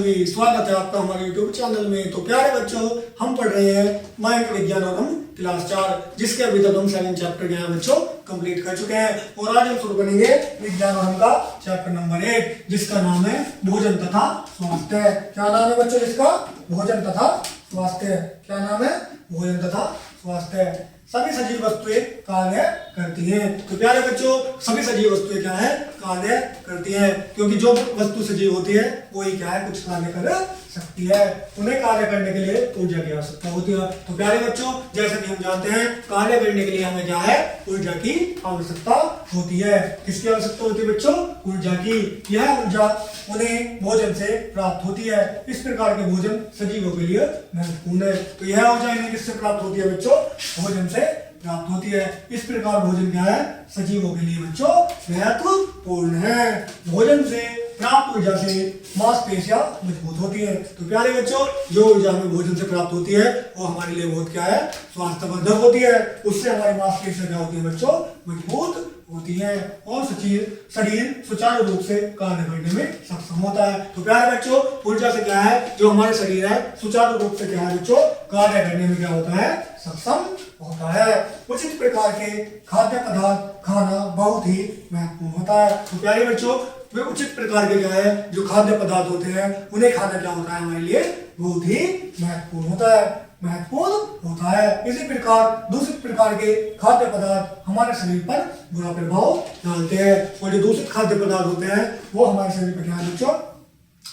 सभी, स्वागत है आपका हमारे YouTube चैनल में। तो प्यारे बच्चों, हम पढ़ रहे हैं माइक्रो विज्ञान और हम क्लास 4, जिसके अभी तक हम 7 चैप्टर के हैं बच्चों कंप्लीट कर चुके हैं। और आज हम शुरू करेंगे विज्ञान और हम का चैप्टर नंबर 1, जिसका नाम है भोजन तथा स्वास्थ्य। क्या नाम है बच्चों इसका? भोजन तथा स्वास्थ्य। क्या नाम है? भोजन तथा स्वास्थ्य। सभी सजीव वस्तुएं कार्य करती हैं। तो प्यारे बच्चों, सभी सजीव वस्तुएं क्या है? कार्य करती हैं, क्योंकि जो वस्तु सजीव होती है वही क्या है? कुछ कार्य कर सकती है। उन्हें कार्य करने के लिए ऊर्जा की आवश्यकता होती है। तो प्यारे बच्चों, जैसा कि हम जानते हैं, कार्य करने के लिए हमें क्या है? ऊर्जा की आवश्यकता होती है। किसकी आवश्यकता होती है बच्चों? ऊर्जा की। यह ऊर्जा उन्हें भोजन से प्राप्त होती है। इस प्रकार के भोजन सजीवों के लिए महत्वपूर्ण है। तो यह ऊर्जा इन्हें किससे प्राप्त होती है बच्चों? भोजन से प्राप्त होती है। इस प्रकार भोजन क्या है? सजीवों के लिए बच्चों महत्वपूर्ण है। भोजन से प्राप्त ऊर्जा से मांसपेशियां मजबूत होती है। तो प्यारे बच्चों, जो ऊर्जा हमें भोजन से प्राप्त होती है वो हमारे लिए बहुत क्या है? स्वास्थ्यवर्धक होती है। उससे हमारी मांसपेशियां क्या होती है बच्चों? मजबूत होती है और शरीर सुचारू रूप से कार्य करने में सक्षम होता है। तो प्यारे बच्चों, ऊर्जा से क्या है? जो हमारे शरीर है सुचारू रूप से क्या है बच्चों? कार्य करने में क्या होता है? सक्षम होता है। उचित प्रकार के खाद्य पदार्थ खाना बहुत ही महत्वपूर्ण होता है। तो प्यारे बच्चों, वे उचित प्रकार के क्या है? जो खाद्य पदार्थ होते हैं उन्हें खाना क्या होता है? हमारे लिए बहुत ही महत्वपूर्ण होता है। इसी प्रकार दूषित प्रकार के खाद्य पदार्थ हमारे शरीर पर बुरा प्रभाव डालते हैं। और जो दूषित खाद्य पदार्थ होते हैं वो हमारे शरीर पर क्या है बच्चों?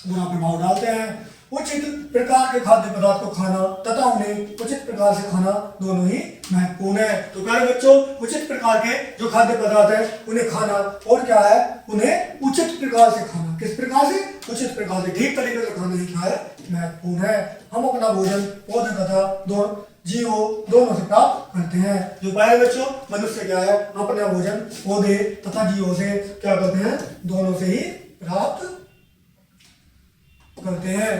बुरा प्रभाव डालते हैं। उचित प्रकार के खाद्य पदार्थ को खाना तथा उन्हें उचित प्रकार से खाना दोनों ही महत्वपूर्ण है। तो प्यारे बच्चों, उचित प्रकार के जो खाद्य पदार्थ है उन्हें खाना और क्या है? उन्हें उचित प्रकार से खाना। किस प्रकार से? उचित प्रकार से, ठीक तरीके से खाना ही क्या है? महत्वपूर्ण है। हम अपना भोजन पौधे तथा जीवों दोनों से प्राप्त करते हैं। जो प्यारे बच्चों, मनुष्य क्या है? अपना भोजन पौधे तथा जीवों से क्या करते हैं? दोनों से ही प्राप्त करते हैं।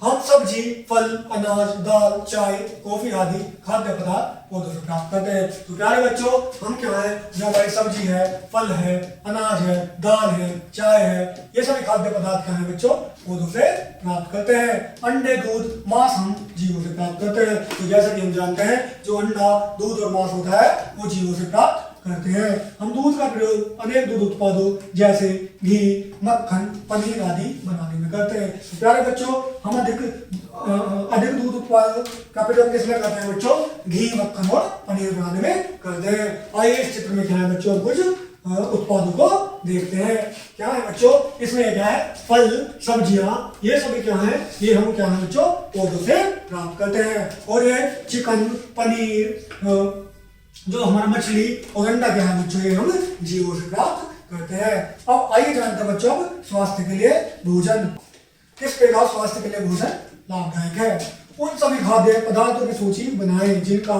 हम सब्जी, फल, अनाज, दाल, चाय, कॉफी आदि खाद्य पदार्थ पौधों से प्राप्त करते हैं। तो प्यारे बच्चों, हम क्या है? जो हमारी सब्जी है, फल है, अनाज है, दाल है, चाय है, ये सभी खाद्य पदार्थ क्या है बच्चों? पौधों से प्राप्त करते हैं। अंडे, दूध, मांस हम जीवों से प्राप्त करते हैं। तो जैसा कि हम जानते हैं, जो अंडा, दूध और मांस होता है वो जीवों से प्राप्त करते हैं। हम दूध का प्रयोग अनेक दूध उत्पादों जैसे घी, मक्खन, पनीर आदि बनाने में करते हैं। तो प्यारे बच्चों, हम अधिक दूध उत्पादों का प्रयोग किसमें करते हैं बच्चों? घी, मक्खन और पनीर बनाने में करते हैं। आइए इस चित्र में क्या है बच्चों? कुछ उत्पादों को देखते हैं। क्या है बच्चों? इसमें क्या है? फल, सब्जियां, ये सभी क्या है? ये हम क्या है बच्चों? पौधों से प्राप्त करते हैं। और ये चिकन, पनीर, जो हमारा मछली और अंडा क्या है बच्चों? ये हम जीवों से प्राप्त करते हैं। अब आइए जानते हैं बच्चों स्वास्थ्य के लिए भोजन। किस प्रकार स्वास्थ्य के लिए भोजन लाभदायक है? उन सभी खाद्य पदार्थों की सूची बनाएं जिनका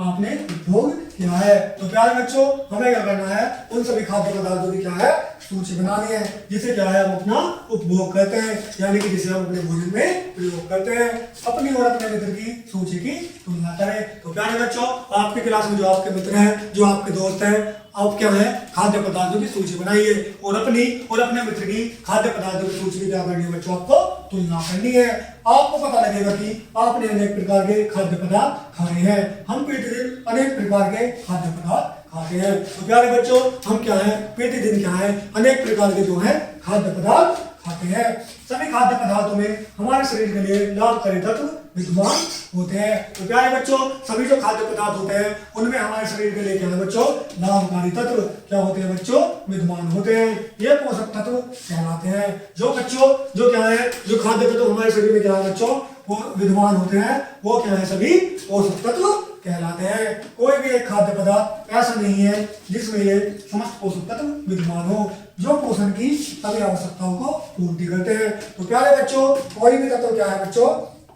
आपने उपभोग किया है। तो प्यारे बच्चों, हमें क्या करना है? उन सभी खाद्य पदार्थों की क्या है? सूची बनानी है, जिसे क्या है? हम अपना उपभोग करते हैं, यानी कि जिसे हम अपने भोजन में प्रयोग करते हैं। अपनी और अपने मित्र की सूची की तुलना करें। तो प्यारे बच्चों, आपकी क्लास में जो आपके मित्र हैं, जो आपके दोस्त हैं, आप क्या है? खाद्य पदार्थों की सूची बनाइए और अपनी और अपने मित्र की खाद्य पदार्थों की सूची क्या करनी है बच्चों? आपको तुलना करनी है। आपको पता लगेगा कि आपने अनेक प्रकार के खाद्य पदार्थ खाए हैं। हम प्रतिदिन अनेक प्रकार के खाद्य पदार्थ खाते हैं। तो प्यारे बच्चों, हम क्या है? प्रतिदिन क्या है? अनेक प्रकार के जो है खाद्य पदार्थ खाते हैं। सभी खाद्य पदार्थों में हमारे शरीर के लिए लाभकारी तत्व विद्यमान होते हैं। तो प्यारे बच्चों, सभी जो खाद्य पदार्थ होते हैं उनमें हमारे शरीर के लिए क्या है बच्चों? लाभकारी तत्व क्या होते हैं बच्चों? विद्यमान होते हैं। ये पोषक तत्व कहलाते हैं। जो बच्चों जो क्या है? जो खाद्य तत्व हमारे शरीर में क्या है बच्चों? वो विद्यमान होते हैं, वो क्या है? सभी पोषक तत्व कहलाते हैं। कोई भी एक खाद्य पदार्थ ऐसा नहीं है जिसमें ये समस्त पोषक तत्व विद्यमान हो, जो पोषण की सभी आवश्यकताओं को पूर्ति करते हैं। तो प्यारे बच्चों, कोई भी तत्व क्या है बच्चों?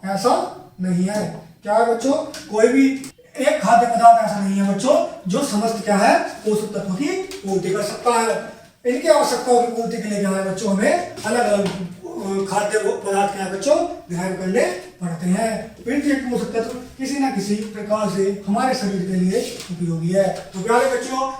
ऐसा नहीं है। क्या है बच्चों? कोई भी एक खाद्य पदार्थ ऐसा नहीं है बच्चों जो समस्त क्या है? पोषक तत्वों की पूर्ति कर सकता है। इनकी आवश्यकताओं की पूर्ति के लिए क्या है बच्चों? हमें अलग अलग खाद्य पदार्थ क्या है बच्चों? ग्रहण करने पड़ते हैं। प्रत्येक पोषक तत्व किसी न किसी प्रकार से हमारे शरीर के लिए उपयोगी है। तो प्यारे बच्चों,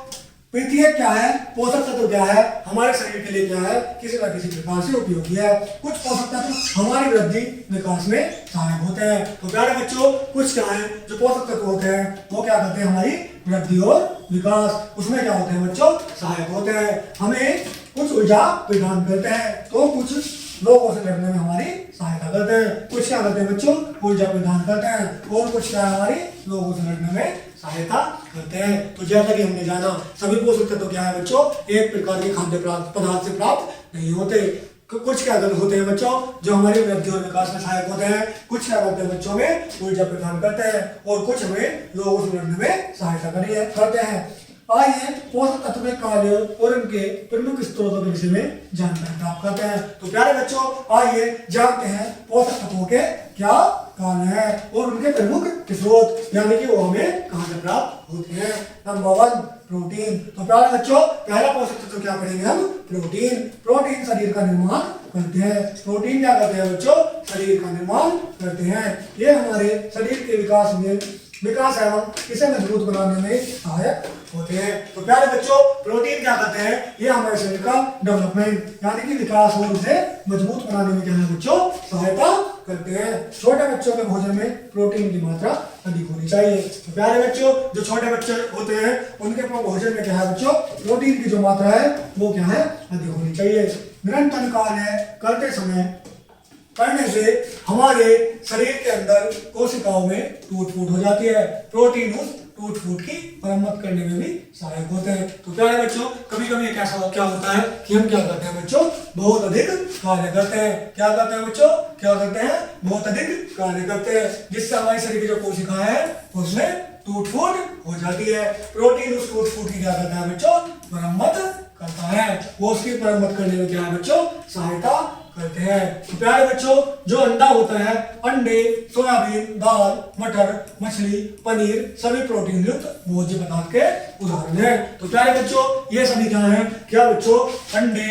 प्रत्येक क्या है, पोषक तत्व क्या है, हमारे शरीर के लिए क्या है, किसी न किसी प्रकार से उपयोगी है। कुछ पोषक तत्व हमारी वृद्धि विकास में सहायक होते हैं। तो प्यारे बच्चों, कुछ क्या है जो पोषक तत्व होते हैं वो क्या करते हैं, हमारी वृद्धि और विकास उसमें क्या होते हैं बच्चों, सहायक होते हैं। हमें कुछ ऊर्जा प्रदान करते हैं, तो कुछ लोगों से लड़ने में हमारी सहायता करते हैं। कुछ क्या करते हैं बच्चों, ऊर्जा प्रदान करते हैं, और कुछ क्या हमारी लोगों से लड़ने में सहायता करते हैं। तो जैसा कि हमने जाना, सभी पोषक तत्व क्या है बच्चों, एक प्रकार के खाद्य पदार्थ से प्राप्त नहीं होते। कुछ क्या होते हैं बच्चों जो हमारी वृद्धि और विकास में सहायक होते हैं, कुछ क्या करते हैं बच्चों में ऊर्जा प्रदान करते हैं, और कुछ हमें लोगों से लड़ने में सहायता करते हैं। आइए पोषक तत्व के कार्य और उनके प्रमुख स्त्रोतों के विषय में जानकारी प्राप्त करते हैं। तो प्यारे बच्चों, आइए जानते हैं पोषक तत्वों के क्या कार्य है और उनके प्रमुख स्रोत, यानी कि वो हमें कहाँ से प्राप्त होते हैं। Number 1, protein. तो प्यारे बच्चों, पहला पोषक तत्व क्या पढ़ेंगे हम, प्रोटीन। प्रोटीन शरीर का निर्माण करते हैं। प्रोटीन क्या करते हैं बच्चों, शरीर का निर्माण करते हैं। ये हमारे शरीर के विकास एवं इसे मजबूत बनाने में सहायक होते हैं। तो प्यारे बच्चों, प्रोटीन क्या करते हैं, ये हमारे शरीर का डेवलपमेंट यानी कि विकास और उसे मजबूत बनाने में क्या है बच्चों, सहायता करते हैं। छोटे बच्चों के भोजन में प्रोटीन की मात्रा अधिक होनी चाहिए। तो प्यारे बच्चों, जो छोटे बच्चे होते हैं उनके भोजन में क्या है बच्चों, प्रोटीन की जो मात्रा है वो क्या है, अधिक होनी चाहिए। निरंतर कार्य करने से हमारे शरीर के अंदर कोशिकाओं में टूट फूट हो जाती है। प्रोटीन उस टूट फूट की मरम्मत करने में भी सहायक होते हैं। तो प्यारे बच्चों, कभी कभी क्या होता है कि हम क्या करते हैं बच्चों, बहुत अधिक कार्य करते हैं। क्या करते हैं बच्चों, क्या करते हैं, बहुत अधिक कार्य करते हैं, जिससे हमारे शरीर की जो कोशिका है उसमें टूट फूट हो जाती है। प्रोटीन उस टूट फूट की क्या करता है बच्चों, मरम्मत करता है। वो उसकी मरम्मत करने में क्या है बच्चों, सहायता करते हैं। तो प्यारे बच्चों, जो अंडा होता है, अंडे, सोयाबीन, दाल, मटर, मछली, पनीर सभी प्रोटीन युक्त भोज्य पदार्थ के उदाहरण हैं। तो प्यारे बच्चों, ये सभी क्या है, क्या बच्चों, अंडे,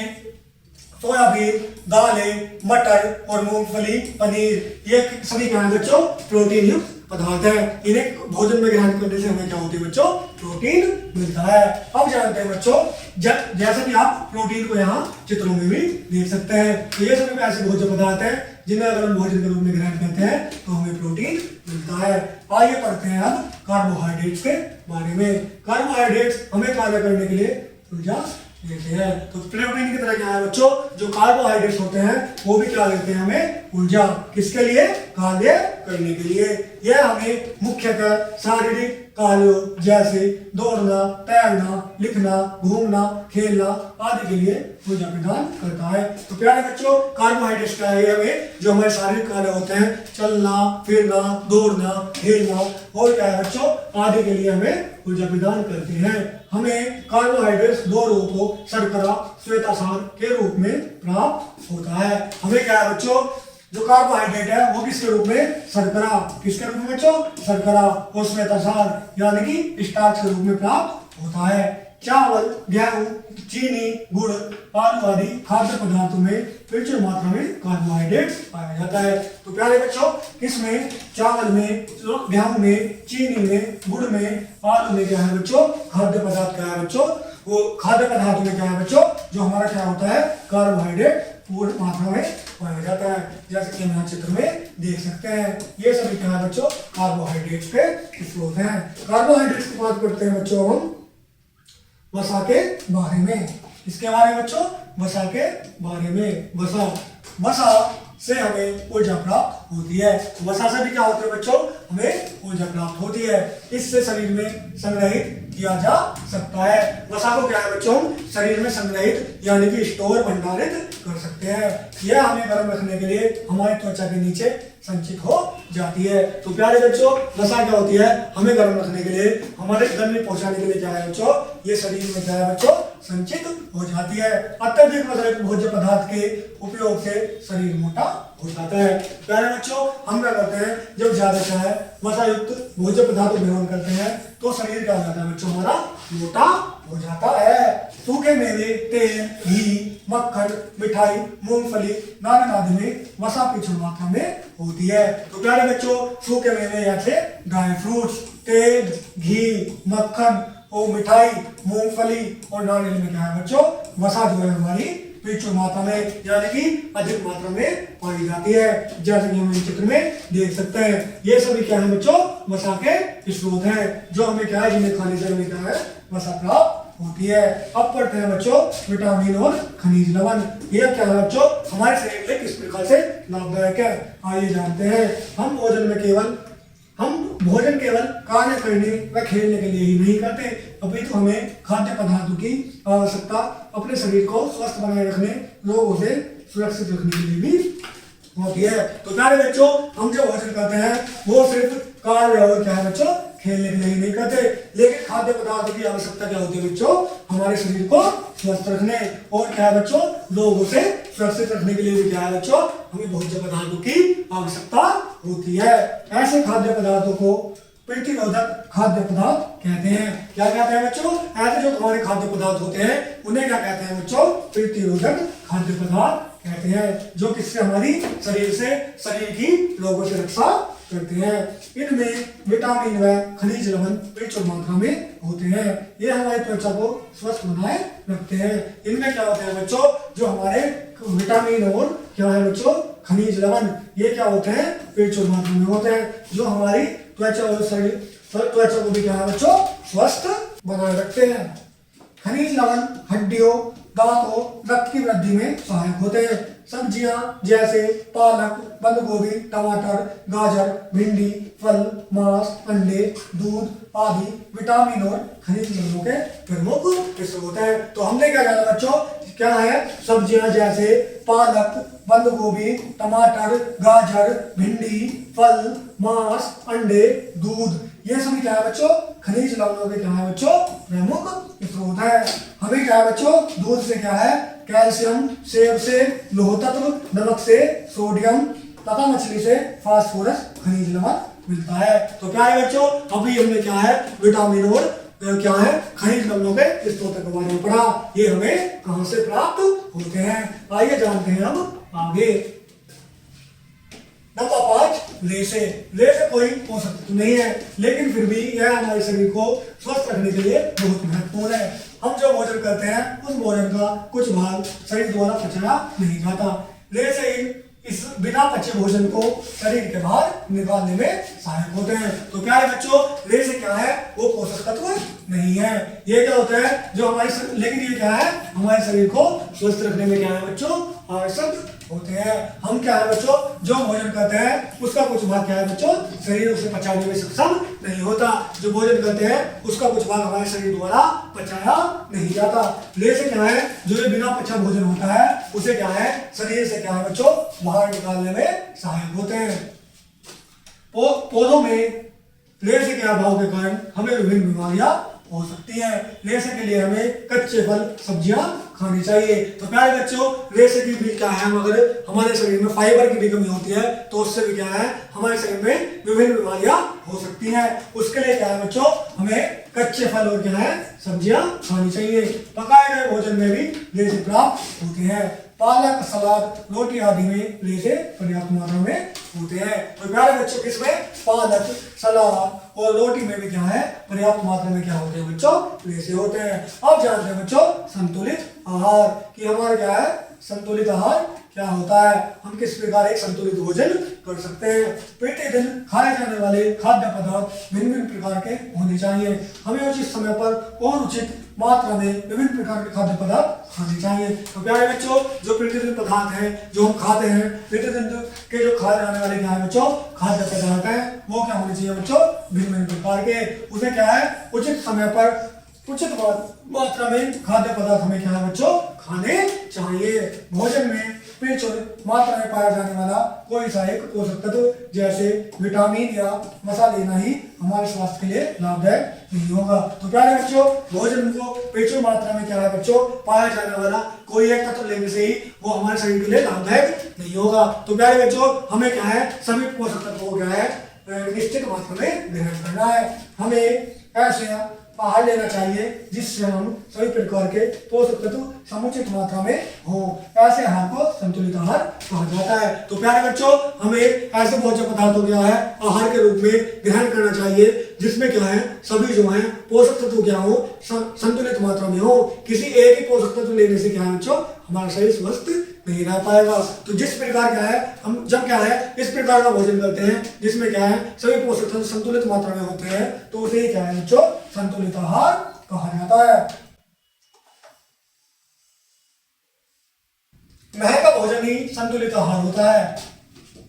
सोयाबीन, दालें, मटर और मूंगफली, पनीर, ये सभी क्या है बच्चों, प्रोटीन युक्त पदार्थ है। इन्हें भोजन में ग्रहण करने से हमें क्या होती है बच्चों, प्रोटीन मिलता है। अब जानते हैं बच्चों, जैसे कि आप प्रोटीन को यहाँ चित्रों में भी देख सकते हैं। तो ये सभी ऐसे भोज्य पदार्थ हैं जिन्हें अगर हम भोजन के रूप में ग्रहण करते हैं तो हमें प्रोटीन मिलता है। आइए पढ़ते हैं अब कार्बोहाइड्रेट्स के बारे में। कार्बोहाइड्रेट्स हमें कार्य करने के लिए ऊर्जा देते हैं। तो प्रोटीन की तरह क्या है बच्चों, जो कार्बोहाइड्रेट्स होते हैं वो भी क्या देते हैं हमें, ऊर्जा। किसके लिए, कार्य करने के लिए। यह हमें मुख्यतः शारीरिक कार्यों जैसे दौड़ना, तैरना, लिखना, घूमना, खेलना आदि के लिए ऊर्जा प्रदान करता है। तो प्यारे बच्चों, कार्बोहाइड्रेट्स क्या है, हमें जो हमारे शारीरिक कार्य होते हैं, चलना, फिरना, दौड़ना, खेलना और क्या है बच्चों, आदि के लिए हमें ऊर्जा प्रदान करते हैं। हमें कार्बोहाइड्रेट्स दो रूपों, शर्करा, श्वेतसार के रूप में प्राप्त होता है। हमें क्या है बच्चों, जो कार्बोहाइड्रेट है वो किसके रूप में, शर्करा, किसके रूप में बच्चों, शर्करा, और श्वेतसार यानी कि स्टार्च के रूप में प्राप्त होता है। चावल, गेहूं, चीनी, गुड़, आलू आदि खाद्य पदार्थों में प्रचुर मात्रा में कार्बोहाइड्रेट पाया जाता है। तो प्यारे बच्चों, किसमें, चावल में, गेहूं में, चीनी में, गुड़ में, आलू में क्या है बच्चों, खाद्य पदार्थ क्या है बच्चों, वो खाद्य पदार्थों में क्या है बच्चों, जो हमारा क्या होता है, कार्बोहाइड्रेट पूर्ण मात्रा में पाया जाता है। जैसे कि हम यहाँ चित्र में देख सकते हैं, ये सभी क्या है बच्चों, कार्बोहाइड्रेट्स के स्रोत हैं। कार्बोहाइड्रेट्स की बात करते हैं बच्चों हम वसा के बारे में। इसके बारे में बच्चों, वसा के बारे में। वसा से हमें ऊर्जा प्राप्त होती है। वसा से भी क्या होता है बच्चों, हमें ऊर्जा प्राप्त होती है। इससे शरीर में संग्रहित किया जा सकता है। वसा को क्या है बच्चों, शरीर में संग्रहित यानी कि स्टोर, भंडारित कर सकते हैं। यह हमें गर्म रखने के लिए हमारी त्वचा के नीचे संचित हो जाती है। तो प्यारे बच्चों, वसा क्या होती है, हमें गर्म रखने के लिए, हमारे गर्मी पहुंचाने के लिए क्या है बच्चों, ये शरीर में क्या है बच्चों, संचित हो जाती है। अत्यधिक वसा भोज्य पदार्थ के उपयोग से शरीर मोटा हो जाता है। प्यारे बच्चों, हम क्या करते हैं, जब ज्यादा क्या है वसा युक्त भोज्य पदार्थ को ग्रहण करते हैं तो शरीर क्या हो जाता है बच्चों, हमारा मोटा हो जाता है। सूखे मेवे, तेल, घी, मक्खन, मिठाई, मूंगफली, नारियल आदि में वसा प्रचुर मात्रा में होती है। तो प्यारे बच्चों, सूखे मेवे जैसे ड्राई फ्रूट्स, तेल, घी, मक्खन और मिठाई, मूंगफली और नारियल में क्या है बच्चों, वसा जो है हमारी प्रचुर मात्रा में यानी कि अधिक मात्रा में पाई जाती है, जैसे कि हम इस चित्र में देख सकते हैं। ये सभी क्या है बच्चों, वसा के स्रोत हैं जो हमें क्या है, जिन्हें खाने से हमें क्या है वसा प्राप्त होती है। अब पढ़ते हैं बच्चों विटामिन और खनिज लवण। ये क्या है बच्चों, हमारे शरीर के लिए किस प्रकार से लाभदायक है, आइए जानते हैं। हम भोजन केवल कार्य करने व खेलने के लिए ही नहीं करते, अभी तो हमें खाद्य पदार्थों की आवश्यकता अपने शरीर को स्वस्थ बनाए रखने, रोगों से सुरक्षित रखने के लिए भी होती है। तो प्यारे बच्चों, हम जो भोजन करते हैं वो सिर्फ कार्य और क्या है बच्चों, खेलने के लिए नहीं करते, लेकिन खाद्य पदार्थों की आवश्यकता क्या होती है बच्चों, हमारे शरीर को स्वस्थ रखने और क्या है बच्चों, रोगों से सुरक्षित रखने के लिए भी क्या है बच्चों, हमें भोज्य पदार्थों की आवश्यकता होती है। ऐसे खाद्य पदार्थों को प्रतिरोधक खाद्य पदार्थ कहते हैं। क्या कहते हैं बच्चों, ऐसे जो हमारे खाद्य पदार्थ होते हैं उन्हें क्या कहते हैं बच्चों, प्रतिरोधक खाद्य पदार्थ कहते हैं, जो किससे हमारी शरीर की रोगों से रक्षा करते हैं। इनमें विटामिन व खनिज लवण प्रचुर मात्रा में होते हैं। ये हमारी त्वचा को स्वस्थ बनाए रखते हैं। इनमें क्या होते हैं बच्चों, जो हमारे विटामिन और क्या है बच्चों, खनिज लवण, ये क्या होते हैं, प्रचुर मात्रा में होते हैं, जो हमारी त्वचा को भी क्या है बच्चों, स्वस्थ बनाए रखते हैं। खनिज लवण हड्डियों, दांतों, रक्त की वृद्धि में सहायक होते हैं। सब्जियां जैसे पालक, बंद गोभी, टमाटर, गाजर, भिंडी, फल, मांस, अंडे, दूध आदि विटामिन और खनिज लवणों के प्रमुख स्रोत हैं। तो हमने क्या जाना बच्चों, क्या है, सब्जियां जैसे पालक, बंद गोभी, टमाटर, गाजर, भिंडी, फल, मांस, अंडे, दूध, ये सभी क्या है बच्चों, खनिज लवणों के क्या है बच्चों, प्रमुख स्रोत है। हमें क्या है बच्चों, दूध से क्या है, कैल्शियम, सेब से लौह तत्व, नमक से सोडियम तथा मछली से फास्फोरस खनिज लवण मिलता है। तो क्या है बच्चों, अभी हमने क्या है विटामिन और क्या है खनिज लवणों के स्रोत के बारे में पढ़ा। ये हमें कहां से प्राप्त होते हैं, आइए जानते हैं अब आगे। नंबर 5, रेशे। रेशे कोई पोषक तत्व नहीं है, लेकिन फिर भी यह हमारे शरीर को स्वस्थ रखने के लिए बहुत महत्वपूर्ण है। हम जो भोजन करते हैं उस भोजन का कुछ भाग शरीर द्वारा पचाया नहीं जाता। रेशे इस बिना पचे भोजन को शरीर के बाहर निकालने में सहायक होते हैं। तो क्या है बच्चों, रेशे क्या है, वो पोषक तत्व नहीं है। ये क्या होता है, जो हमारे लेकिन ये क्या है, हमारे शरीर को स्वस्थ रखने में क्या है बच्चों, आवश्यक होते हैं। हम क्या है बच्चों, जो भोजन करते हैं उसका कुछ भाग क्या है बच्चों, शरीर उसे पचाने में सक्षम नहीं होता। जो भोजन करते हैं उसका कुछ भाग हमारे शरीर द्वारा पचाया नहीं जाता। रेशे क्या है, जो ये बिना पचा भोजन होता है उसे क्या है, शरीर से क्या है बच्चों, बाहर निकालने में सहायक होते हैं। पौधों में रेशे के अभाव के कारण हमें विभिन्न बीमारियां हो सकती है। रेशे के लिए हमें कच्चे फल, सब्जियां खानी चाहिए। तो प्यारे बच्चों, रेशे की भी क्या है, अगर हमारे शरीर में फाइबर की भी कमी होती है तो उससे भी क्या है, हमारे शरीर में विभिन्न बीमारियां हो सकती हैं। उसके लिए क्या है बच्चों, हमें कच्चे फल और क्या है, सब्जियां खानी चाहिए। पकाए गए भोजन में भी रेशे प्राप्त होते हैं। पालक, सलाद, रोटी आदि में रेशे पर्याप्त मात्रा में होते हैं। तो प्यारे बच्चों, किसमें, पालक, सलाद और रोटी में भी क्या है, पर्याप्त मात्रा में क्या होते हैं बच्चों, रेशे होते हैं। अब जानते हैं बच्चों संतुलित आहार कि हमारा क्या है, संतुलित आहार क्या होता है, हम किस प्रकार एक संतुलित भोजन कर सकते हैं। प्रतिदिन खाए जाने वाले खाद्य पदार्थ भिन्न भिन्न प्रकार के होने चाहिए। हमें उचित समय पर और उचित मात्रा में विभिन्न प्रकार के खाद्य पदार्थ खाने चाहिए। तो प्यारे बच्चों, जो प्रतिदिन पदार्थ हैं जो हम खाते हैं, प्रतिदिन के जो खाए जाने वाले क्या है बच्चों, खाद्य पदार्थ हैं, वो क्या होने चाहिए बच्चों, भिन्न भिन्न प्रकार के। उसे क्या है, उचित समय पर उचित मात्रा में खाद्य पदार्थ हमें क्या है बच्चों, खाने चाहिए। भोजन में प्रचुर मात्रा में पाया जाने वाला कोई सहायक पोषक तत्व जैसे विटामिन या मसा लेना ही हमारे स्वास्थ्य के लिए लाभदायक नहीं होगा। तो प्यारे बच्चों, भोजन को प्रचुर मात्रा में क्या है बच्चों, पाया जाने वाला कोई एक तत्व लेने से ही वो हमारे शरीर के लिए लाभदायक नहीं होगा। तो प्यारे बच्चों, हमें क्या है, सभी पोषक तत्वों को क्या है, निश्चित मात्रा में ग्रहण करना है। हमें ऐसे आहार लेना चाहिए जिससे हम सभी प्रकार के पोषक तत्व समुचित मात्रा में हो। ऐसे आहार को संतुलित आहार कहा जाता है। तो प्यारे बच्चों, हमें ऐसे भोज्य पदार्थों क्या है आहार के रूप में ग्रहण करना चाहिए जिसमें क्या है सभी जो है पोषक तत्व क्या हो संतुलित मात्रा में हो। किसी एक ही पोषक तत्व लेने से क्या है बच्चों हमारा शरीर स्वस्थ नहीं रह पाएगा। तो जिस प्रकार क्या है हम जब क्या है इस प्रकार का भोजन करते हैं जिसमें क्या है सभी पोषक तत्व संतुलित मात्रा में होते हैं तो उसे क्या है बच्चों संतुलित आहार कहा जाता है। महंगा भोजन ही संतुलित आहार होता है,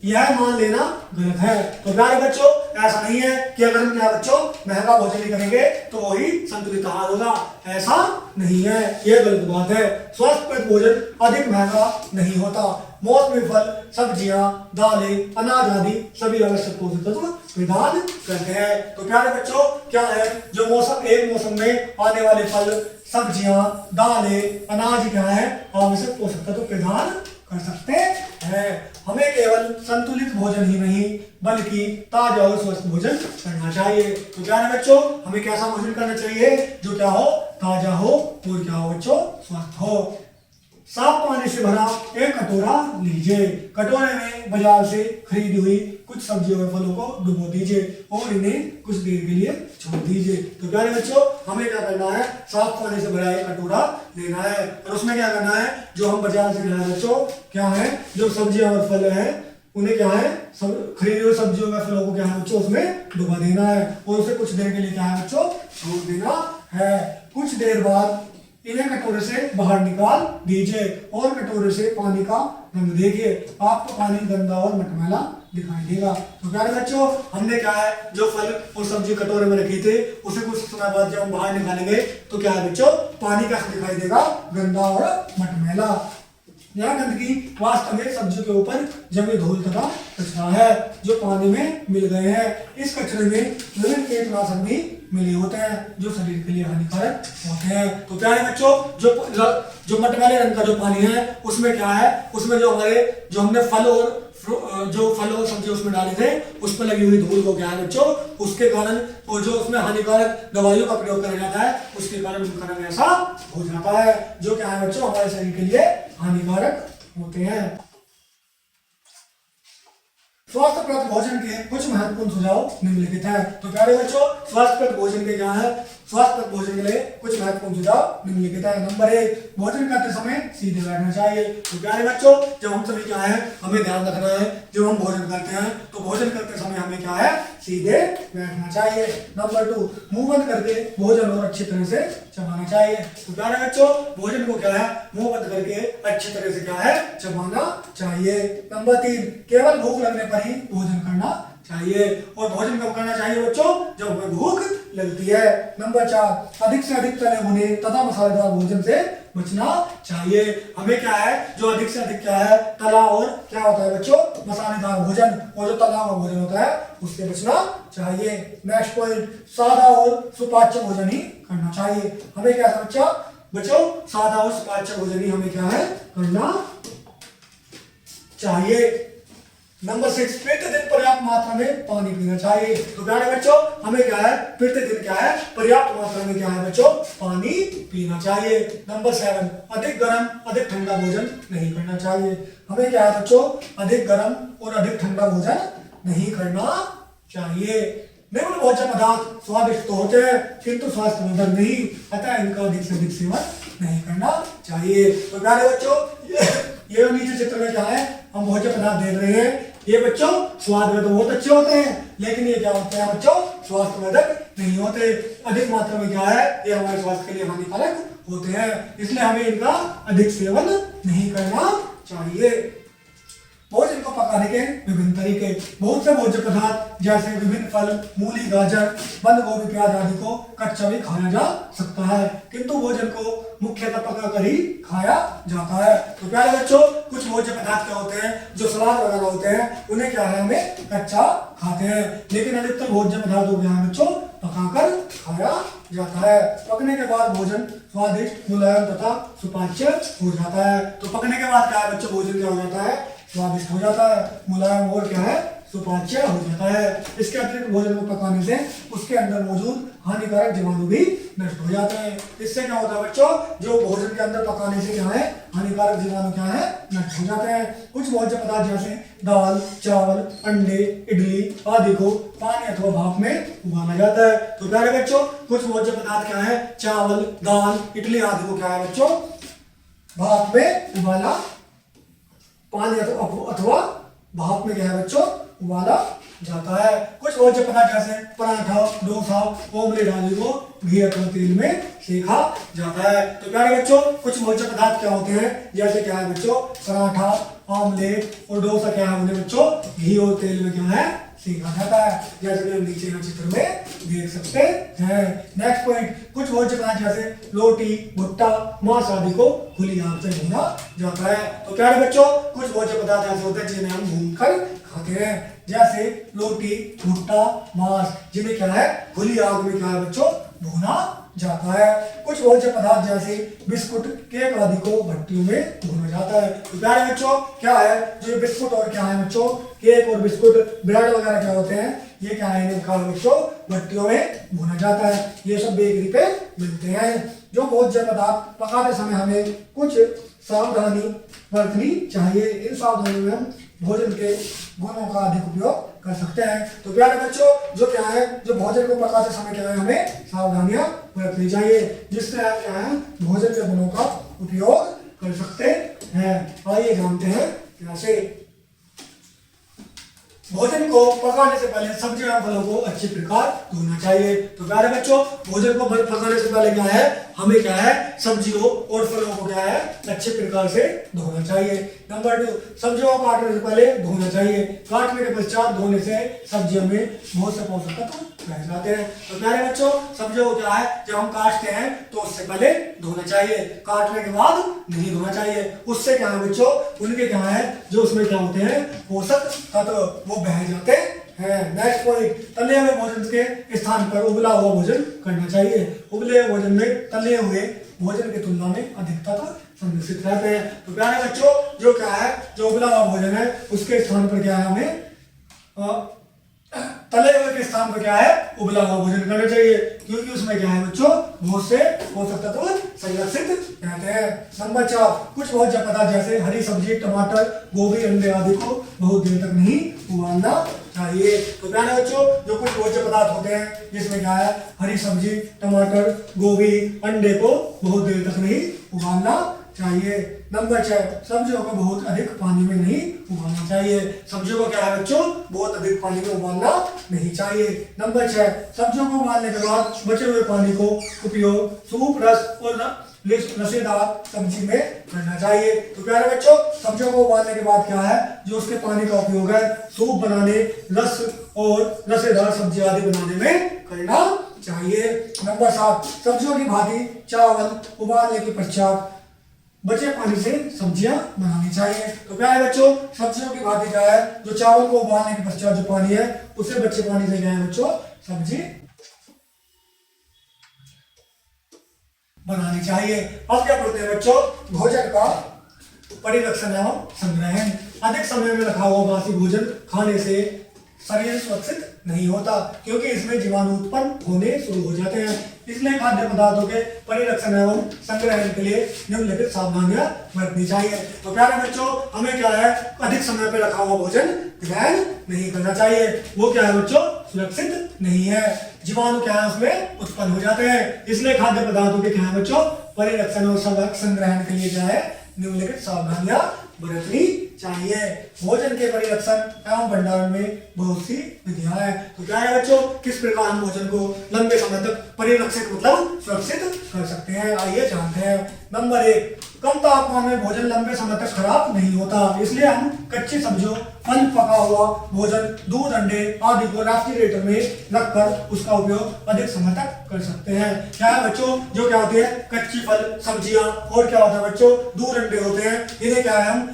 यह मान लेना गलत है। तो प्यारे बच्चों, ऐसा नहीं है कि अगर हम क्या बच्चों महंगा भोजन ही करेंगे तो वही संतुलित आहार होगा, ऐसा नहीं है, यह गलत बात है। स्वास्थ्यप्रद भोजन अधिक महंगा नहीं होता। मौसमी फल, सब्जियां, दालें, अनाज आदि सभी आवश्यक पोषक तत्व प्रदान करते हैं। तो प्यारे बच्चों, क्या है जो एक मौसम में आने वाले फल, सब्जियां, दालें, अनाज क्या है आवश्यक पोषक तत्व प्रदान कर सकते हैं। हमें केवल संतुलित भोजन ही नहीं बल्कि ताजा और स्वस्थ भोजन करना चाहिए। तो प्यारे बच्चों, हमें कैसा भोजन करना चाहिए जो क्या हो ताजा हो और क्या हो बच्चों स्वस्थ हो। साफ पानी से भरा एक कटोरा लीजिए। कटोरे में बाजार से खरीदी हुई कुछ सब्जियों और फलों को डुबो दीजिए और इन्हें कुछ देर के लिए छोड़ दीजिए। तो प्यारे बच्चों, हमें क्या करना है साफ पानी से भरा एक कटोरा लेना है और उसमें क्या करना है जो हम बाजार से लाए बच्चों क्या है जो सब्जियां और फल है उन्हें क्या है खरीदी हुई सब्जियों और फलों को क्या है बच्चों उसमें डुबा देना है और उसे कुछ देर के लिए क्या है बच्चों छोड़ देना है। कुछ देर बाद इन्हें कटोरे से बाहर निकाल दीजिए और कटोरे से पानी का रंग देखिए, आपको पानी गंदा और मटमैला दिखाई देगा। तो प्यारे बच्चों, हमने क्या है जो फल और सब्जी कटोरे में रखे थे उसे कुछ समय बाद जब हम बाहर निकालेंगे तो क्या है बच्चों पानी कैसा दिखाई देगा गंदा और मटमैला। यह गंदगी वास्तव में सब्जियों के ऊपर जमी धूल तथा कचरा है जो पानी में मिल गए हैं। इस कचरे में विभिन्न कीटनाशक भी मिले होते हैं जो शरीर के लिए हानिकारक होते हैं। तो प्यारे बच्चों, जो मटमैले रंग का जो पानी है उसमें क्या है उसमें जो हमने फल और सब्जी उसमें डाले थे उस पर लगी हुई धूल को क्या है बच्चों उसके कारण और जो उसमें हानिकारक दवाइयों का प्रयोग करा जाता है उसके कारण उनका रंग ऐसा हो जाता है जो क्या है बच्चों हमारे शरीर के लिए हानिकारक होते हैं। स्वास्थ्यप्रद भोजन के कुछ महत्वपूर्ण सुझाव निम्नलिखित हैं। तो प्यारे बच्चों, स्वास्थ्यप्रद भोजन के क्या है स्वास्थ्यप्रद भोजन के लिए कुछ महत्वपूर्ण सुझाव निम्नलिखित है। नंबर 1, भोजन करते समय सीधे बैठना चाहिए। तो प्यारे बच्चों, जब हम सभी क्या है हमें ध्यान रखना है जब हम भोजन करते हैं तो भोजन करते समय हमें क्या है सीधे बैठना चाहिए। नंबर 2, मुंह बंद करके भोजन और अच्छी तरह से चबाना चाहिए। तो प्यारे बच्चों, भोजन को क्या है मुंह बंद करके अच्छी तरह से क्या है चबाना चाहिए। नंबर 3, केवल भूख लगने पर ही भोजन करना चाहिए और भोजन कब करना चाहिए बच्चों जब हमें भूख लगती है। नंबर 4, अधिक से अधिक तले भुने तथा मसालेदार भोजन से बचना चाहिए। हमें क्या है जो अधिक से अधिक क्या है तला और क्या होता है बच्चों मसालेदार भोजन और जो तला हुआ भोजन होता है उससे बचना चाहिए। नेक्स्ट पॉइंट, सादा और सुपाच्य भोजन ही करना चाहिए। हमें क्या है बच्चों सादा और सुपाच्य भोजन ही हमें क्या है करना चाहिए। नंबर 6, प्रतिदिन पर्याप्त मात्रा में पानी पीना चाहिए। तो प्यारे बच्चों, हमें क्या है प्रतिदिन क्या है पर्याप्त मात्रा में क्या है बच्चों पानी पीना चाहिए। नंबर 7, अधिक गर्म अधिक ठंडा भोजन नहीं करना चाहिए। हमें क्या है बच्चों अधिक गर्म और अधिक ठंडा भोजन नहीं करना चाहिए। निम्न भोजन पदार्थ स्वादिष्ट तो होते हैं किंतु स्वास्थ्यवर्धक नहीं, अतः इनका अधिक से अधिक सेवन नहीं करना चाहिए। तो प्यारे बच्चों, ये नीचे चित्र में क्या है हम भोज्य पदार्थ देख रहे हैं, ये बच्चों स्वाद में तो बहुत अच्छे होते हैं लेकिन ये क्या होते हैं बच्चों स्वास्थ्यवर्धक नहीं होते। अधिक मात्रा में क्या है ये हमारे स्वास्थ्य के लिए हानिकारक होते हैं, इसलिए हमें इनका अधिक सेवन नहीं करना चाहिए। भोजन को पकाने के विभिन्न तरीके, बहुत से भोज्य पदार्थ जैसे विभिन्न फल, मूली, गाजर, बंद गोभी, प्याज आदि को कच्चा भी खाया जा सकता है किंतु भोजन को मुख्यतः पकाकर ही खाया जाता है। तो प्यारे बच्चों, कुछ भोज्य पदार्थ क्या होते हैं जो सलाद वगैरह होते हैं उन्हें क्या है हमें कच्चा खाते हैं लेकिन अधिकतर भोज्य पदार्थों को बच्चों पकाकर खाया जाता है। पकने के बाद भोजन स्वादिष्ट, मुलायम तथा सुपाच्य हो जाता है। तो पकने के बाद क्या है बच्चों भोजन क्या हो जाता है स्वादिष्ट हो जाता है, मुलायम और क्या है सुपाच्य हो जाता है। इसके अतिरिक्त भोजन को पकाने से उसके अंदर मौजूद हानिकारक जीवाणु भी नष्ट हो जाते हैं। इससे क्या होता है बच्चों, जो भोजन के अंदर पकाने से क्या है, हानिकारक जीवाणु क्या है, नष्ट हो जाते हैं। कुछ भोज्य पदार्थ जैसे दाल, चावल, अंडे, इडली आदि को पानी अथवा भाप में उबाला जाता है। तो प्यारे बच्चों, कुछ भोज्य पदार्थ क्या है, चावल, दाल, इडली आदि को क्या है बच्चों, भाप में उबाला, पानी अथवा भाप में क्या है बच्चों, उबाला जाता है। कुछ भोज्य पदार्थ जैसे पराठा, डोसा, ऑमलेट आदि को घी अथवा तेल में सेका जाता है। तो प्यारे बच्चों, कुछ भोज्य पदार्थ क्या होते हैं, जैसे क्या है बच्चों, पराठा, ऑमलेट और डोसा क्या है उन्हें बच्चों घी और तेल में क्या है, सेका जाता है, जैसे कि हम नीचे यहाँ चित्र में देख सकते हैं। नेक्स्ट पॉइंट, कुछ भोज्य पदार्थ जैसे रोटी, भुट्टा, मांस आदि को खुली आग से भूना जाता है। तो प्यारे बच्चों, कुछ भोज्य पदार्थ ऐसे होते हैं जिन्हें हम भूनकर खाते हैं, जैसे रोटी, भुट्टा, मांस, जिन्हें क्या है, खुली आग में क्या है बच्चों, भूना जाता है। कुछ भोज्य पदार्थ जैसे बिस्कुट, केक आदि को भट्टियों में भूना जाता है। तो प्यारे बच्चों, क्या है, जो बिस्कुट और क्या है बच्चों, केक और बिस्कुट, ब्रेड वगैरह क्या होते हैं, ये क्या है, इन्हें क्या बच्चों, भट्टियों में भूना जाता है। ये सब बेकरी पे मिलते हैं। जो भोज्य पदार्थ पकाते समय हमें कुछ सावधानी बरतनी चाहिए। इन सावधानियों में हम भोजन के गुणों का अधिक उपयोग कर सकते हैं। तो प्यारे बच्चों, जो क्या है, जो भोजन को पकाते समय क्या है, हमें सावधानियां बरतनी चाहिए, जिससे हम क्या है, भोजन के गुणों का उपयोग कर सकते हैं। आइए जानते हैं कैसे। भोजन को पकाने से पहले सब्जी और फलों को अच्छी प्रकार धोना चाहिए। तो प्यारे बच्चों, भोजन को पकाने से पहले क्या है, हमें क्या है, सब्जियों और फलों को क्या है, अच्छे प्रकार से धोना चाहिए। नंबर 2, सब्जियों को काटने से पहले धोना चाहिए। काटने के पश्चात धोने से सब्जियों में बहुत से पोषक तत्व रह जाते हैं। तो प्यारे बच्चों, सब्जियों को क्या है, जब हम काटते हैं तो उससे पहले धोना चाहिए, काटने के बाद नहीं धोना चाहिए। उससे क्या है बच्चों, उनके क्या है, जो उसमें क्या होते हैं, पोषक तत्व वो बह जाते हैं। नेक्स्ट पॉइंट, तले हुए भोजन के स्थान पर उबला हुआ भोजन करना चाहिए। उबले हुए भोजन में तले हुए भोजन की तुलना में अधिक तत्व संरक्षित रहते हैं। तो प्यारे बच्चों, जो क्या है, जो उबला हुआ भोजन है उसके स्थान पर क्या है, हमें तले हुए के स्थान पर क्या है, उबला हुआ भोजन करना चाहिए, क्योंकि उसमें क्या है बच्चों, बहुत से पोषक तत्व संरक्षित रहते हैं। नंबर 4, कुछ भोज्य पदार्थ जैसे हरी सब्जी, टमाटर, गोभी, अंडे आदि को बहुत देर तक नहीं उबालना चाहिए। तो प्यारे बच्चों, जो कुछ भोज्य पदार्थ होते हैं जिसमें क्या है, हरी सब्जी, टमाटर, गोभी, अंडे को बहुत देर तक नहीं उबालना चाहिए। नंबर 6, सब्जियों को बहुत अधिक पानी में नहीं उबालना चाहिए। सब्जियों को क्या है बच्चों, बहुत अधिक पानी में उबालना नहीं चाहिए। नंबर 6, सब्जियों को उबालने के बाद बचे हुए पानी को उपयोग सूप, रस और रसेदार सब्जी में करना चाहिए। तो प्यारे बच्चों, सब्जियों को उबालने के बाद क्या है, जो उसके पानी का उपयोग है सूप बनाने, रस और रसेदार सब्जी आदि बनाने में करना चाहिए। नंबर 7, सब्जियों की भांति चावल उबालने के पश्चात बचे पानी से सब्जियां बनानी चाहिए। तो प्यारे बच्चों, सब्जियों की भांति क्या है, जो चावल को उबालने के पश्चात जो पानी है उससे बचे पानी से क्या है बच्चों, सब्जी बनानी चाहिए। अब क्या करते हैं बच्चों, भोजन का परिरक्षण एवं संग्रहण। अधिक समय में रखा हुआ बासी भोजन खाने से शरीर सुरक्षित नहीं होता, क्योंकि इसमें जीवाणु उत्पन्न होने शुरू हो जाते हैं। इसलिए खाद्य पदार्थों के परिरक्षण एवं संग्रहण के लिए निम्नलिखित सावधानियां बरतनी चाहिए। तो प्यारे बच्चों, हमें क्या है, अधिक समय पर रखा हुआ भोजन ग्रहण नहीं करना चाहिए। वो क्या है बच्चों, सुरक्षित नहीं है, जीवाणु क्या है उसमें उत्पन्न हो जाते हैं। इसलिए खाद्य पदार्थों के क्या है बच्चों, परिरक्षण और संग्रहण के लिए क्या है, निम्नलिखित सावधानियां बरतनी चाहिए। भोजन के परिरक्षण एवं भंडारण में बहुत सी विधियां हैं। तो क्या है बच्चों, किस प्रकार हम भोजन को लंबे समय तक परिरक्षित मतलब सुरक्षित कर सकते हैं, आइए जानते हैं। नंबर 1, कम तापमान में भोजन लंबे समय तक खराब नहीं होता, इसलिए हम कच्ची सब्जियों, फल, पका हुआ भोजन, दूध, अंडे आदि को रेफ्रिजरेटर में रखकर उसका उपयोग अधिक समय तक कर सकते हैं। क्या है बच्चों, जो क्या होते हैं, कच्ची फल, सब्जियां और क्या होता है बच्चों, दूध, अंडे होते हैं, इन्हें क्या है हम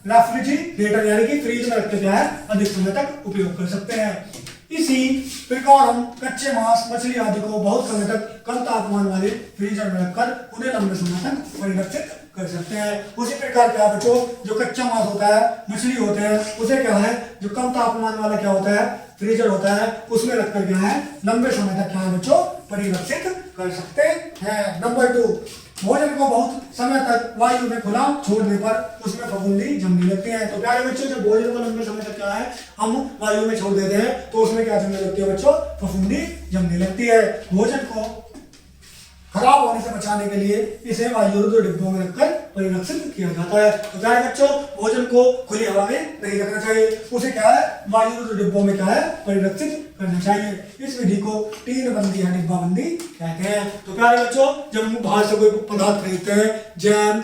रेफ्रिजरेटर यानी कि फ्रीज में रख के क्या है अधिक समय तक उपयोग कर सकते हैं। इसी प्रकार हम कच्चे मांस, मछली आदि को बहुत समय तक कम तापमान वाले फ्रीजर में रखकर उन्हें लंबे समय तक परिरक्षित कर सकते हैं। उसी प्रकार क्या है बच्चों, जो कच्चा मांस होता है, मछली होते हैं, उसे क्या है जो कम तापमान वाला क्या होता है, फ्रीजर होता है, उसमें रखकर क्या है लंबे समय तक क्या है बच्चों परिरक्षित कर सकते हैं। नंबर 2, भोजन को बहुत समय तक वायु में खुला छोड़ने पर उसमें फफूंदी जमने लगती है। तो प्यारे बच्चों, जब भोजन को लंबे समय तक क्या है हम वायु में छोड़ देते हैं तो उसमें क्या जमने लगती है बच्चों, फफूंदी जमने लगती है। भोजन को खराब होने से बचाने के लिए इसे वायुरुद्ध डिब्बों में रखकर परिरक्षित किया जाता है। तो क्या है बच्चों, भोजन को खुली हवा में नहीं रखना चाहिए, उसे क्या है वायुरुद्ध डिब्बों में क्या है परिरक्षित करना चाहिए। इस विधि को तीन बंदी या डिब्बा बंदी कहते हैं। तो प्यारे बच्चों, जब हम बाहर से कोई पदार्थ खरीदते हैं, जैम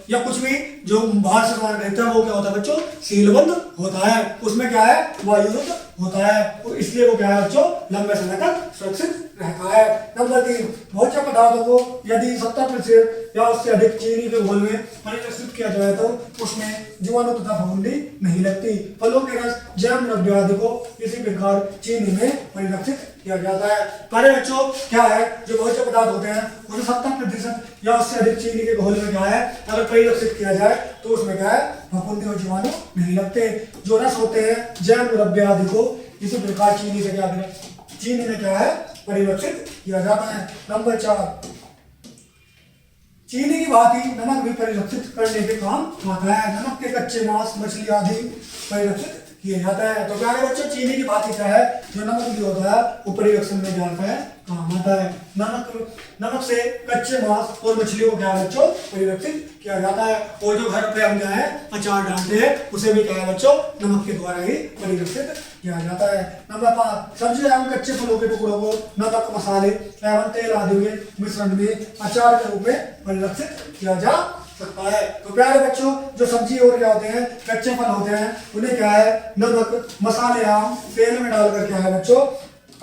या कुछ भी जो बाहर से सामान खरीदते हैं, वो क्या होता है बच्चों सीलबंद होता है, उसमें क्या है वायुरुद्ध होता है, तो इसलिए वो क्या है बच्चों लंबे समय तक सुरक्षित रहता है। नंबर 3, भोज्य पदार्थों को यदि 70% या उससे अधिक चीनी के घोल में परिरक्षित किया जाए तो उसमें जीवाणु तथा फफूंदी नहीं लगती। फलों के रस, जैम, द्रव्य आदि को इसी प्रकार चीनी में परिरक्षित किया जाता है। प्यारे बच्चों, क्या है जो भोज्य पदार्थ होते हैं उसे 70% या उससे अधिक चीनी के घोल में क्या है अगर परिरक्षित किया जाए तो उसमें क्या है फफूंदी और जीवाणु नहीं लगते। जो रस होते हैं, जैम, द्रव्य आदि को इसी प्रकार चीनी से क्या चीनी में क्या है परिरक्षित किया जाता है। नंबर 4, चीनी की भांति नमक भी परिरक्षित करने के काम आता है। नमक के कच्चे मांस, मछली आदि परिरक्षित किए जाता है। तो प्यारे बच्चों, चीनी की भांति क्या है जो नमक भी होता है वो परिरक्षण में क्या आता है काम आता है। नमक से कच्चे मांस और मछलियों को क्या है बच्चों परिरक्षित किया जाता है। और जो घर पे हम क्या है अचार डालते हैं उसे भी क्या है बच्चों नमक के द्वारा ही परिरक्षित किया जाता है। नंबर 5, सब्जी एवं कच्चे फलों के टुकड़ों को नमक, मसाले एवं तेल आदि के मिश्रण में अचार के रूप में परिरक्षित किया जा सकता है। तो प्यारे बच्चों, जो सब्जी और क्या होते हैं कच्चे फल होते हैं उन्हें क्या है नमक, मसाले एवं तेल में डालकर क्या है बच्चों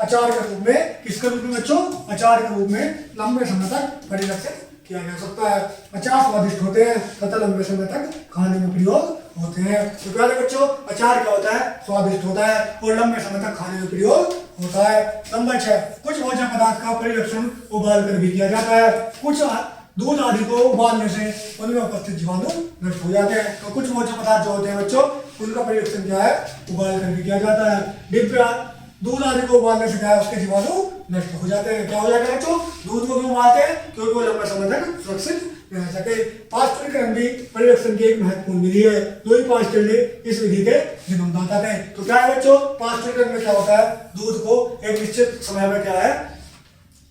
अचार के रूप में, किसके रूप में बच्चों अचार के रूप में लंबे समय तक परिरक्षित किया जा सकता है। अचार स्वादिष्ट होते हैं तथा लंबे समय तक खाने में प्रयोग होते हैं। तो प्यारे बच्चों, अचार क्या होता है स्वादिष्ट होता है और लंबे समय तक खाने में प्रयोग होता है। नंबर 6, कुछ भोज्य पदार्थ का परिरक्षण उबाल कर भी किया जाता है। कुछ दूध आदि को उबालने से उनमें उपस्थित जीवाणु नष्ट हो जाते हैं। तो कुछ भोज्य पदार्थ जो होते हैं बच्चों उनका परिरक्षण क्या है उबाल कर भी किया जाता है। डिब्बा दूध आदि को उबालने से क्या है उसके जीवाणु नष्ट हो जाते हैं। क्या हो जाता है बच्चों, दूध को भी उबालते हैं क्योंकि वो लंबे समय तक सुरक्षित रह सके। पास्चुरीकरण भी परिरक्षण की एक महत्वपूर्ण विधि है। लुई पास्चर ने इस विधि के जन्मदाता थे। तो क्या है बच्चों, पास्चुरीकरण में क्या होता है दूध को एक निश्चित समय में क्या है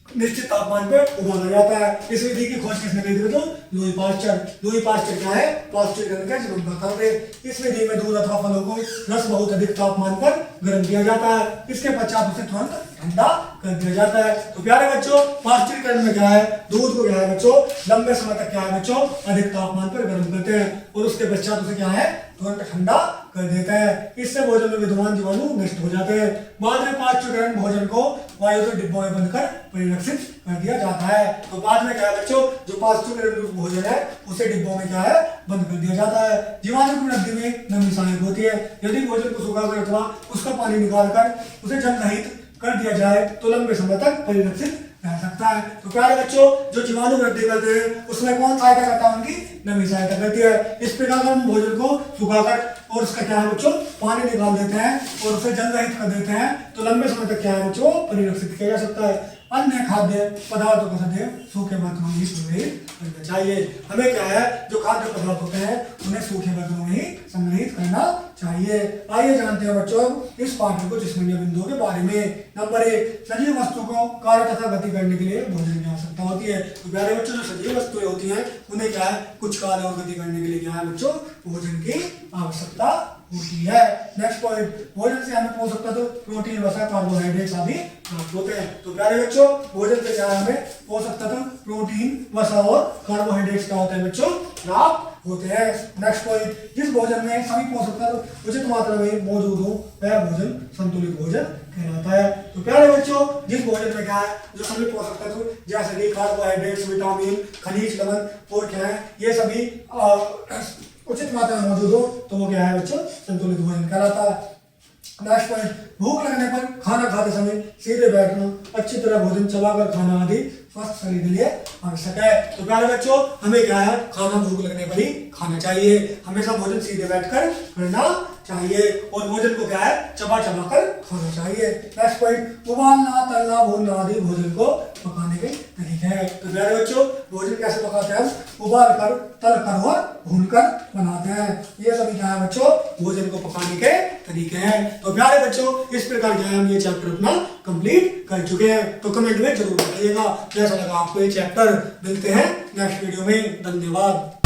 निश्चित तापमान पे उबाला जाता है। इस विधि की खोज किसने की थी तो लुई पास्चर क्या है पास्चुरीकरण का जन्मदाता थे। इस विधि में दूध अथवा फलों को रस बहुत अधिक तापमान पर गर्म किया जाता है, इसके पश्चात उसे तुरंत ठंडा कर दिया जाता है। तो प्यारे बच्चों, पास्चुरीकरण में क्या है दूध को क्या है बच्चों लंबे समय तक क्या है बच्चों अधिक तापमान पर गर्म करते हैं और उसके पश्चात उसे क्या है तुरंत ठंडा कर देते हैं। इससे भोजन में विद्यमान जीवाणु नष्ट हो जाते हैं। बाद में पास्चुरीकरण भोजन को वायुरुद्ध डिब्बों में बंद कर परिरक्षित कर दिया जाता है। तो बाद में क्या है बच्चों जो पास्चुरीकरण भोजन है उसे डिब्बों में क्या है बंद कर दिया जाता है। जीवाणु की वृद्धि में नमी सहायक होती है। यदि भोजन को सुखाकर अथवा उसका पानी निकालकर उसे जल रहित कर दिया जाए तो लंबे समय तक परिरक्षित रह सकता है। तो प्यारे बच्चों, जो जीवाणु वृद्धि करते हैं उसमें कौन सहायता करता है उनकी नमी सहायता करती है। इस प्रकार हम भोजन को सुखाकर और उसका क्या है बच्चों पानी निकाल देते हैं और उसे जल रहित कर देते हैं तो लंबे समय तक क्या है बच्चों परिरक्षित किया जा सकता है। अन्य खाद्य पदार्थों को सदैव सूखे बर्तनों में ही संग्रहित करना चाहिए। हमें क्या है जो खाद्य पदार्थ होते हैं उन्हें सूखे बर्तनों में ही संग्रहित करना चाहिए। आइए जानते हैं बच्चों इस पाठ्य को जिस्मनीय बिंदुओं के बारे में। नंबर 1, सजीव वस्तु को कार्य तथा गति करने के लिए भोजन की आवश्यकता होती है। तो प्यारे बच्चों, जो सजीव वस्तुएं होती हैं उन्हें क्या है कुछ कार्य और गति करने के लिए क्या है बच्चों भोजन की आवश्यकता होती है। नेक्स्ट पॉइंट, भोजन से हमें पोषक तत्व, प्रोटीन, वसा, कार्बोहाइड्रेट्स आदि प्राप्त होते हैं। तो प्यारे बच्चों, भोजन से क्या है हमें पोषक तत्व, प्रोटीन, वसा और कार्बोहाइड्रेट्स क्या होते हैं बच्चों प्राप्त होते हैं। नेक्स्ट पॉइंट, जिस भोजन में सभी पोषक तत्व उचित मात्रा में मौजूद हो वह भोजन संतुलित भोजन कहलाता है। तो प्यारे बच्चों, जिस भोजन में क्या है जो सभी पोषक तत्व जैसे कि कार्बोहाइड्रेट्स, विटामिन, खनिज लवण और क्या है ये सभी उचित मात्रा में मौजूद हो तो वो क्या है बच्चों संतुलित भोजन कहलाता है। नेक्स्ट पॉइंट, भूख लगने पर खाना खाते समय सीधे बैठना, अच्छी तरह भोजन चबाकर खाना आदि स्वस्थ शरीर के लिए आवश्यक है। तो प्यारे बच्चों, हमें क्या है, खाना भूख लगने पर ही खाना चाहिए, हमेशा भोजन सीधे बैठकर करना चाहिए और भोजन को क्या है, चबा चबा कर खाना चाहिए। नेक्स्ट पॉइंट, उबालना, तलना, भूनना आदि भोजन को पकाने के तरीके हैं। तो प्यारे बच्चों, भोजन कैसे पकाते हैं, उबाल कर, तल कर और भून कर बनाते हैं। ये सभी क्या है बच्चों, भोजन को पकाने के तरीके हैं। तो प्यारे बच्चों, इस प्रकार जो है हम ये चैप्टर अपना कंप्लीट कर चुके हैं। तो कमेंट में जरूर बताइएगा कैसा लगा आपको ये चैप्टर। मिलते हैं नेक्स्ट वीडियो में, धन्यवाद।